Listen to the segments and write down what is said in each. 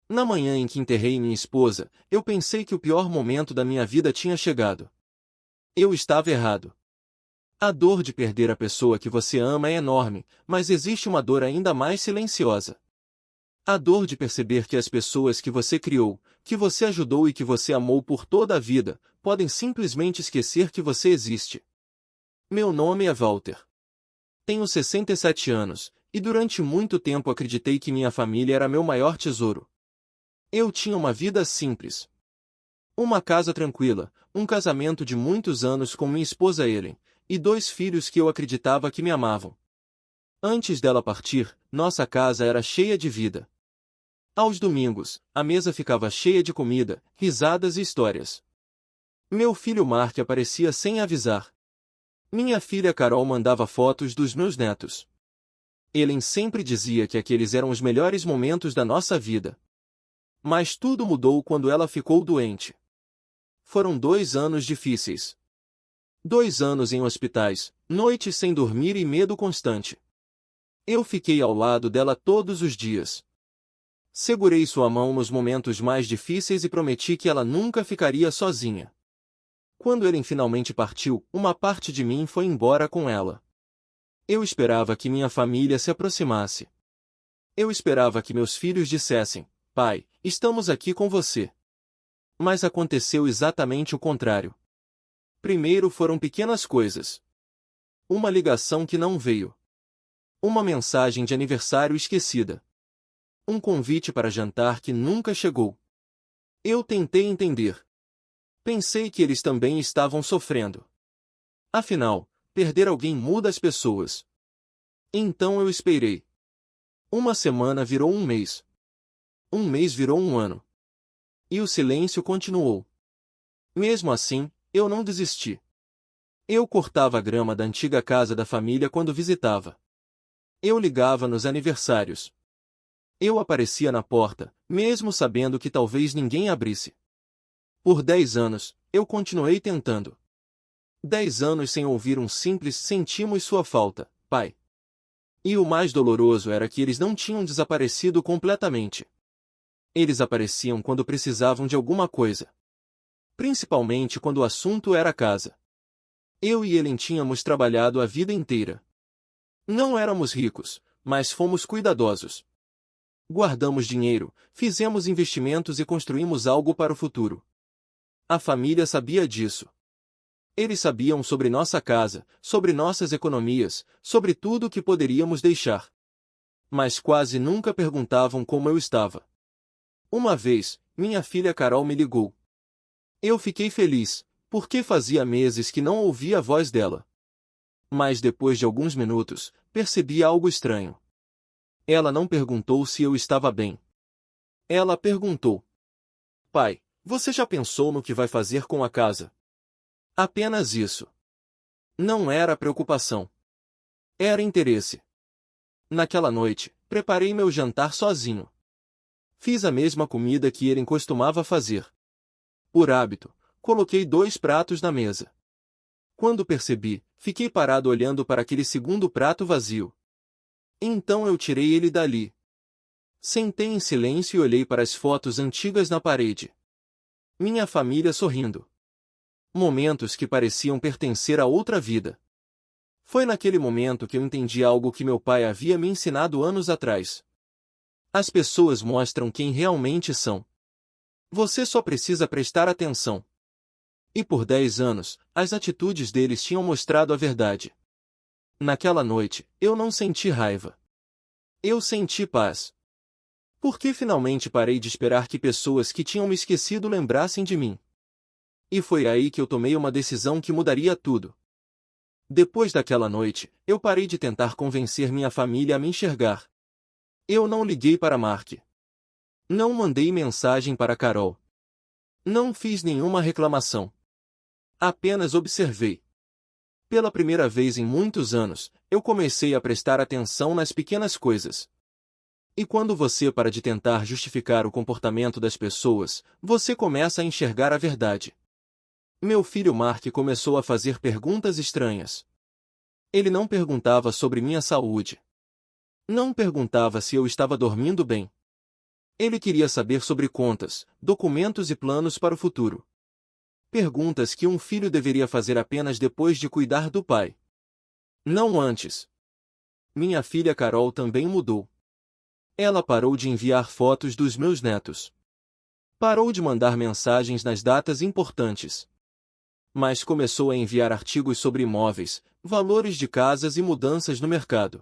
Na manhã em que enterrei minha esposa, eu pensei que o pior momento da minha vida tinha chegado. Eu estava errado. A dor de perder a pessoa que você ama é enorme, mas existe uma dor ainda mais silenciosa. A dor de perceber que as pessoas que você criou, que você ajudou e que você amou por toda a vida, podem simplesmente esquecer que você existe. Meu nome é Walter. Tenho 67 anos, e durante muito tempo acreditei que minha família era meu maior tesouro. Eu tinha uma vida simples. Uma casa tranquila, um casamento de muitos anos com minha esposa Ellen, e 2 filhos que eu acreditava que me amavam. Antes dela partir, nossa casa era cheia de vida. Aos domingos, a mesa ficava cheia de comida, risadas e histórias. Meu filho Mark aparecia sem avisar. Minha filha Carol mandava fotos dos meus netos. Ellen sempre dizia que aqueles eram os melhores momentos da nossa vida. Mas tudo mudou quando ela ficou doente. Foram 2 anos difíceis. 2 anos em hospitais, noites sem dormir e medo constante. Eu fiquei ao lado dela todos os dias. Segurei sua mão nos momentos mais difíceis e prometi que ela nunca ficaria sozinha. Quando Ellen finalmente partiu, uma parte de mim foi embora com ela. Eu esperava que minha família se aproximasse. Eu esperava que meus filhos dissessem: "Pai, estamos aqui com você." Mas aconteceu exatamente o contrário. Primeiro foram pequenas coisas. Uma ligação que não veio. Uma mensagem de aniversário esquecida. Um convite para jantar que nunca chegou. Eu tentei entender. Pensei que eles também estavam sofrendo. Afinal, perder alguém muda as pessoas. Então eu esperei. Uma semana virou um mês. Um mês virou um ano. E o silêncio continuou. Mesmo assim, eu não desisti. Eu cortava a grama da antiga casa da família quando visitava. Eu ligava nos aniversários. Eu aparecia na porta, mesmo sabendo que talvez ninguém abrisse. Por 10 anos, eu continuei tentando. 10 anos sem ouvir um simples "sentimos sua falta, pai." E o mais doloroso era que eles não tinham desaparecido completamente. Eles apareciam quando precisavam de alguma coisa. Principalmente quando o assunto era casa. Eu e Ellen tínhamos trabalhado a vida inteira. Não éramos ricos, mas fomos cuidadosos. Guardamos dinheiro, fizemos investimentos e construímos algo para o futuro. A família sabia disso. Eles sabiam sobre nossa casa, sobre nossas economias, sobre tudo o que poderíamos deixar. Mas quase nunca perguntavam como eu estava. Uma vez, minha filha Carol me ligou. Eu fiquei feliz, porque fazia meses que não ouvia a voz dela. Mas depois de alguns minutos, percebi algo estranho. Ela não perguntou se eu estava bem. Ela perguntou: "Pai, você já pensou no que vai fazer com a casa?" Apenas isso. Não era preocupação. Era interesse. Naquela noite, preparei meu jantar sozinho. Fiz a mesma comida que ele costumava fazer. Por hábito, coloquei 2 pratos na mesa. Quando percebi, fiquei parado olhando para aquele segundo prato vazio. Então eu tirei ele dali. Sentei em silêncio e olhei para as fotos antigas na parede. Minha família sorrindo. Momentos que pareciam pertencer a outra vida. Foi naquele momento que eu entendi algo que meu pai havia me ensinado anos atrás. As pessoas mostram quem realmente são. Você só precisa prestar atenção. E por 10 anos, as atitudes deles tinham mostrado a verdade. Naquela noite, eu não senti raiva. Eu senti paz. Porque finalmente parei de esperar que pessoas que tinham me esquecido lembrassem de mim. E foi aí que eu tomei uma decisão que mudaria tudo. Depois daquela noite, eu parei de tentar convencer minha família a me enxergar. Eu não liguei para Mark. Não mandei mensagem para Carol. Não fiz nenhuma reclamação. Apenas observei. Pela primeira vez em muitos anos, eu comecei a prestar atenção nas pequenas coisas. E quando você para de tentar justificar o comportamento das pessoas, você começa a enxergar a verdade. Meu filho Mark começou a fazer perguntas estranhas. Ele não perguntava sobre minha saúde. Não perguntava se eu estava dormindo bem. Ele queria saber sobre contas, documentos e planos para o futuro. Perguntas que um filho deveria fazer apenas depois de cuidar do pai. Não antes. Minha filha Carol também mudou. Ela parou de enviar fotos dos meus netos. Parou de mandar mensagens nas datas importantes. Mas começou a enviar artigos sobre imóveis, valores de casas e mudanças no mercado.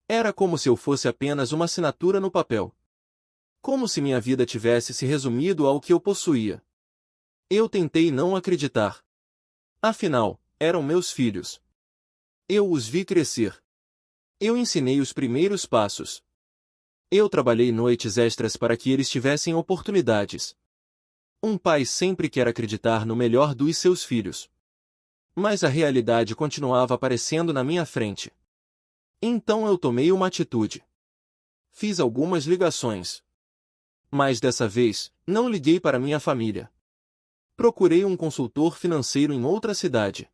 Era como se eu fosse apenas uma assinatura no papel. Como se minha vida tivesse se resumido ao que eu possuía. Eu tentei não acreditar. Afinal, eram meus filhos. Eu os vi crescer. Eu ensinei os primeiros passos. Eu trabalhei noites extras para que eles tivessem oportunidades. Um pai sempre quer acreditar no melhor dos seus filhos. Mas a realidade continuava aparecendo na minha frente. Então eu tomei uma atitude. Fiz algumas ligações. Mas dessa vez, não liguei para minha família. Procurei um consultor financeiro em outra cidade.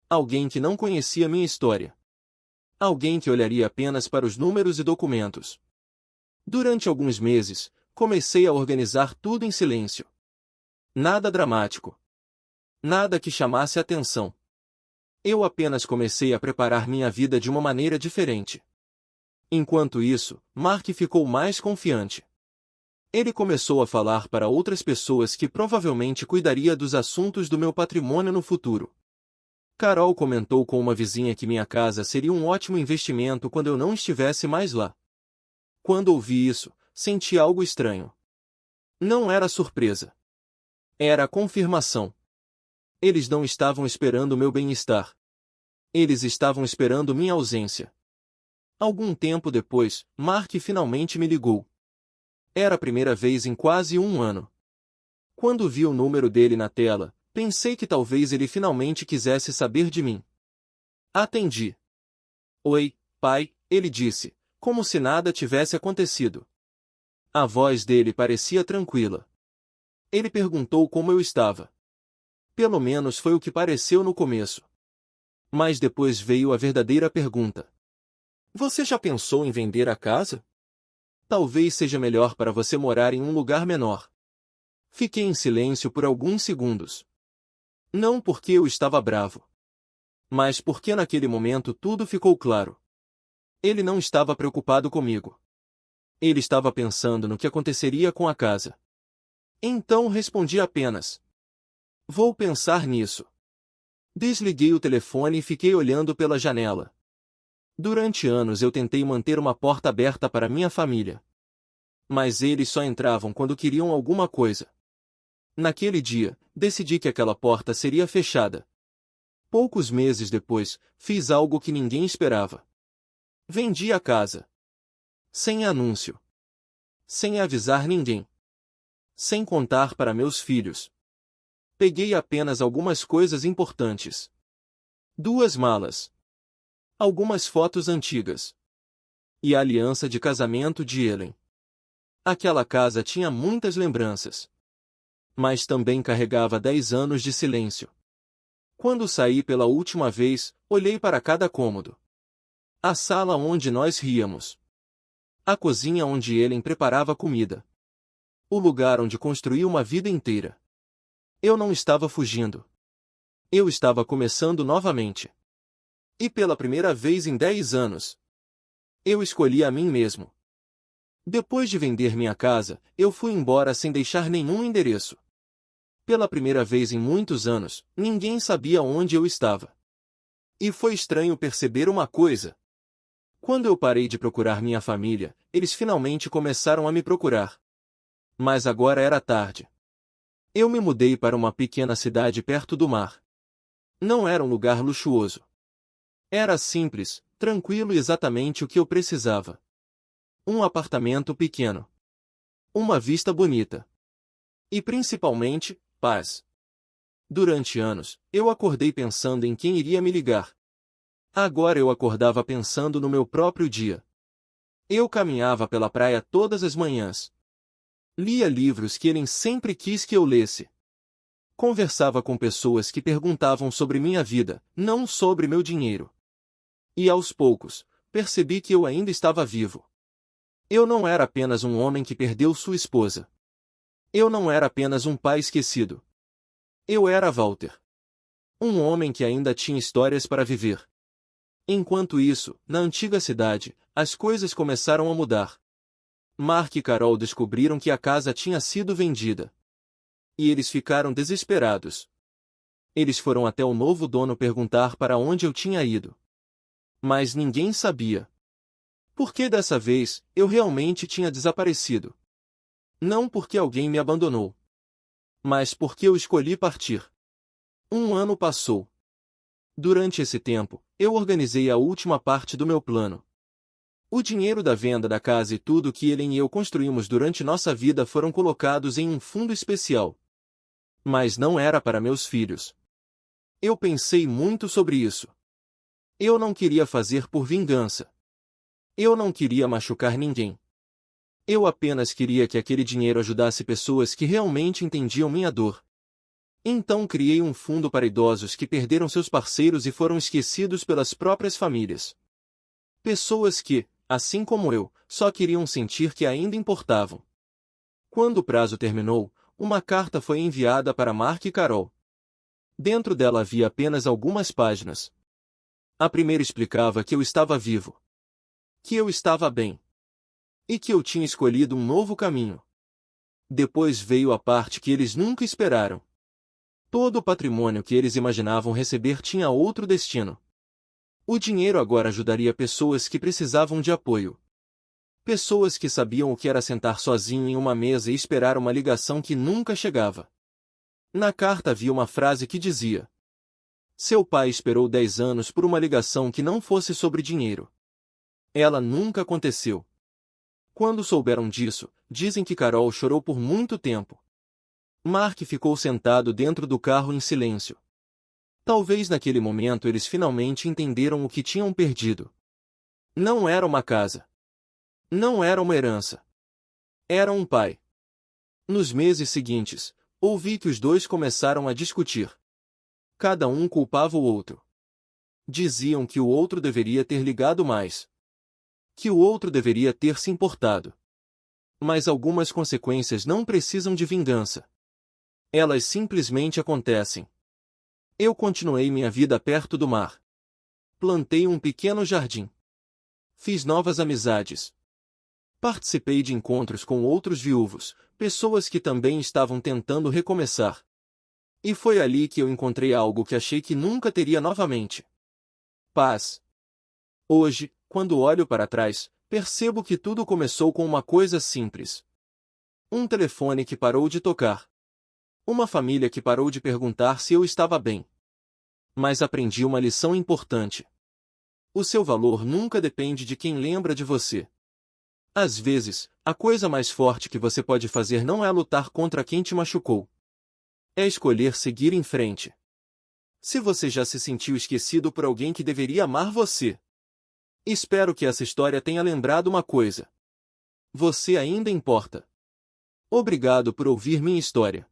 Alguém que não conhecia minha história. Alguém que olharia apenas para os números e documentos. Durante alguns meses, comecei a organizar tudo em silêncio. Nada dramático. Nada que chamasse atenção. Eu apenas comecei a preparar minha vida de uma maneira diferente. Enquanto isso, Mark ficou mais confiante. Ele começou a falar para outras pessoas que provavelmente cuidaria dos assuntos do meu patrimônio no futuro. Carol comentou com uma vizinha que minha casa seria um ótimo investimento quando eu não estivesse mais lá. Quando ouvi isso, senti algo estranho. Não era surpresa. Era a confirmação. Eles não estavam esperando meu bem-estar. Eles estavam esperando minha ausência. Algum tempo depois, Mark finalmente me ligou. Era a primeira vez em quase um ano. Quando vi o número dele na tela, pensei que talvez ele finalmente quisesse saber de mim. Atendi. Oi, pai, ele disse, como se nada tivesse acontecido. A voz dele parecia tranquila. Ele perguntou como eu estava. Pelo menos foi o que pareceu no começo. Mas depois veio a verdadeira pergunta. Você já pensou em vender a casa? Talvez seja melhor para você morar em um lugar menor. Fiquei em silêncio por alguns segundos. Não porque eu estava bravo. Mas porque naquele momento tudo ficou claro. Ele não estava preocupado comigo. Ele estava pensando no que aconteceria com a casa. Então respondi apenas. Vou pensar nisso. Desliguei o telefone e fiquei olhando pela janela. Durante anos eu tentei manter uma porta aberta para minha família. Mas eles só entravam quando queriam alguma coisa. Naquele dia, decidi que aquela porta seria fechada. Poucos meses depois, fiz algo que ninguém esperava. Vendi a casa. Sem anúncio. Sem avisar ninguém. Sem contar para meus filhos. Peguei apenas algumas coisas importantes. 2 malas. Algumas fotos antigas. E a aliança de casamento de Ellen. Aquela casa tinha muitas lembranças. Mas também carregava 10 anos de silêncio. Quando saí pela última vez, olhei para cada cômodo. A sala onde nós ríamos. A cozinha onde Ellen preparava comida. O lugar onde construí uma vida inteira. Eu não estava fugindo. Eu estava começando novamente. E pela primeira vez em 10 anos, eu escolhi a mim mesmo. Depois de vender minha casa, eu fui embora sem deixar nenhum endereço. Pela primeira vez em muitos anos, ninguém sabia onde eu estava. E foi estranho perceber uma coisa. Quando eu parei de procurar minha família, eles finalmente começaram a me procurar. Mas agora era tarde. Eu me mudei para uma pequena cidade perto do mar. Não era um lugar luxuoso. Era simples, tranquilo e exatamente o que eu precisava. Um apartamento pequeno. Uma vista bonita. E principalmente, paz. Durante anos, eu acordei pensando em quem iria me ligar. Agora eu acordava pensando no meu próprio dia. Eu caminhava pela praia todas as manhãs. Lia livros que ele sempre quis que eu lesse. Conversava com pessoas que perguntavam sobre minha vida, não sobre meu dinheiro. E aos poucos, percebi que eu ainda estava vivo. Eu não era apenas um homem que perdeu sua esposa. Eu não era apenas um pai esquecido. Eu era Walter. Um homem que ainda tinha histórias para viver. Enquanto isso, na antiga cidade, as coisas começaram a mudar. Mark e Carol descobriram que a casa tinha sido vendida. E eles ficaram desesperados. Eles foram até o novo dono perguntar para onde eu tinha ido. Mas ninguém sabia. Porque dessa vez, eu realmente tinha desaparecido. Não porque alguém me abandonou. Mas porque eu escolhi partir. Um ano passou. Durante esse tempo, eu organizei a última parte do meu plano. O dinheiro da venda da casa e tudo que Ellen e eu construímos durante nossa vida foram colocados em um fundo especial. Mas não era para meus filhos. Eu pensei muito sobre isso. Eu não queria fazer por vingança. Eu não queria machucar ninguém. Eu apenas queria que aquele dinheiro ajudasse pessoas que realmente entendiam minha dor. Então criei um fundo para idosos que perderam seus parceiros e foram esquecidos pelas próprias famílias. Pessoas que, assim como eu, só queriam sentir que ainda importavam. Quando o prazo terminou, uma carta foi enviada para Mark e Carol. Dentro dela havia apenas algumas páginas. A primeira explicava que eu estava vivo. Que eu estava bem. E que eu tinha escolhido um novo caminho. Depois veio a parte que eles nunca esperaram. Todo o patrimônio que eles imaginavam receber tinha outro destino. O dinheiro agora ajudaria pessoas que precisavam de apoio. Pessoas que sabiam o que era sentar sozinho em uma mesa e esperar uma ligação que nunca chegava. Na carta havia uma frase que dizia: seu pai esperou 10 anos por uma ligação que não fosse sobre dinheiro. Ela nunca aconteceu. Quando souberam disso, dizem que Carol chorou por muito tempo. Mark ficou sentado dentro do carro em silêncio. Talvez naquele momento eles finalmente entenderam o que tinham perdido. Não era uma casa. Não era uma herança. Era um pai. Nos meses seguintes, ouvi que os dois começaram a discutir. Cada um culpava o outro. Diziam que o outro deveria ter ligado mais. Que o outro deveria ter se importado. Mas algumas consequências não precisam de vingança. Elas simplesmente acontecem. Eu continuei minha vida perto do mar. Plantei um pequeno jardim. Fiz novas amizades. Participei de encontros com outros viúvos, pessoas que também estavam tentando recomeçar. E foi ali que eu encontrei algo que achei que nunca teria novamente. Paz. Hoje, quando olho para trás, percebo que tudo começou com uma coisa simples. Um telefone que parou de tocar. Uma família que parou de perguntar se eu estava bem. Mas aprendi uma lição importante. O seu valor nunca depende de quem lembra de você. Às vezes, a coisa mais forte que você pode fazer não é lutar contra quem te machucou. É escolher seguir em frente. Se você já se sentiu esquecido por alguém que deveria amar você, espero que essa história tenha lembrado uma coisa. Você ainda importa. Obrigado por ouvir minha história.